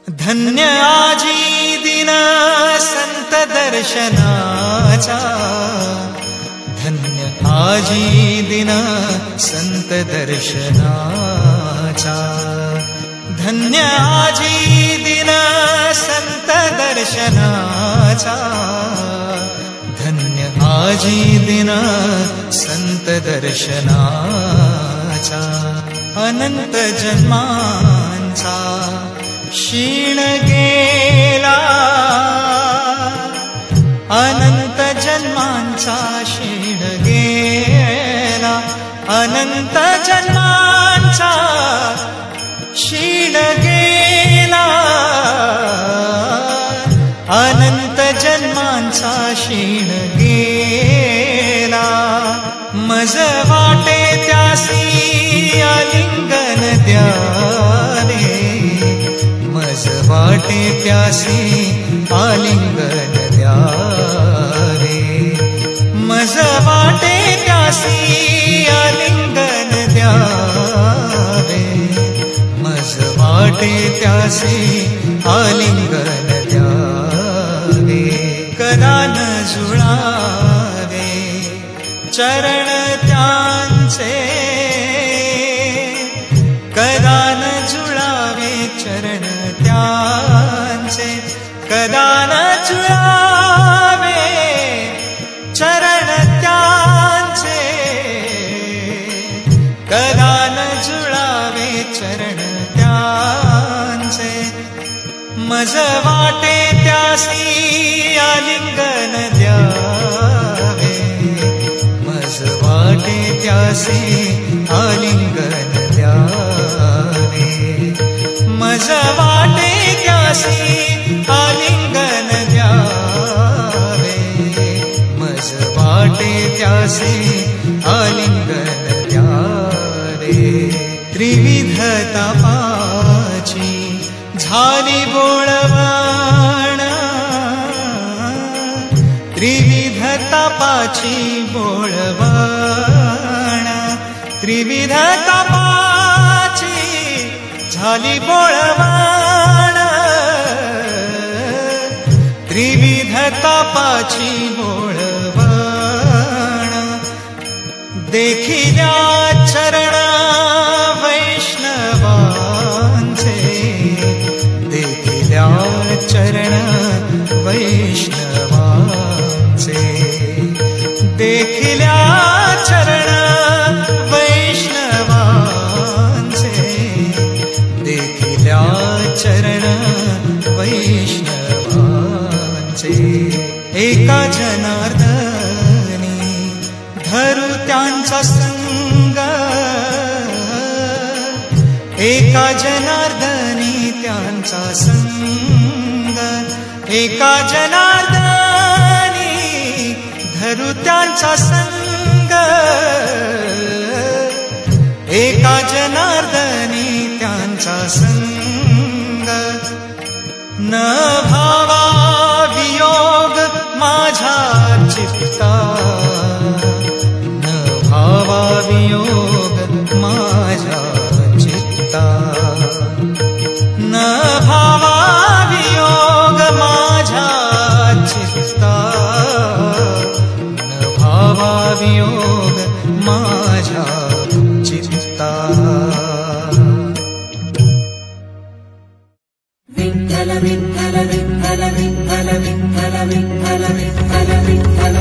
धन्य आजी दिन संत दर्शनाचा, धन्य आजी दिन संत दर्शनाचा, धन्य आजी दिन संत दर्शनाचा, धन्य आजी दिन संत दर्शनाचा। अनंत जन्मांचा क्षीण गेला, अनंत जन्मांचा क्षीण गेला, अनंत जन्मांचा क्षीण गेला, अनंत जन्मांचा क्षीण गेला। मज वाटे त्यासी आलिंगन द्यावे, मज वाटे त्यासी आलिंगन द्यावे, मज वाटे त्यासी आलिंगन द्यावे, मज वाटे त्यासी आलिंगन द्यावे। कदा न जुळावे चरण त्यांचे, कदा न जुळावे चरण त्यांचे, कदा न जुळावे चरण त्यांचे, कदा न जुळावे चरण त्यांचे। मज वाटे त्यासी आलिंगन द्यावे, मज वाटे त्यासी आलिंगन द्यावे, मज वाटे त्यासी आलिंगन द्यावे, मज वाटे त्यासी आलिंगन द्यावे। त्रिविध तापाची झाली बोळवण, त्रिविध तापाची बोळवण, त्रिविध तापाची झाली बोळवण, त्रिविध तापाची बोळवण। देखिल्या चरण वैष्णवांचे, देखिल्या चरण वैष्णवांचे, देखिल्या चरण वैष्णवांचे, देखिल्या चरण वैष्णवांचे। एका जनार्दनी धरू त्यांचा संग, एका जनार्दनी त्यांचा संग, एका जनार्दनी धरू त्यांचा संग, एका जनार्दनी त्यांचा संग। न भावा वियोग माझ्या चित्ता, न भावा वियोग माझ्या चित्ता, न भावा वियोग माझ्या चित्ता, न भावा वियोग माझ्या चित्ता। विठ्ठल विठ्ठल विठ्ठल विठ्ठल विठ्ठल विठ्ठल विठ्ठल विठ्ठल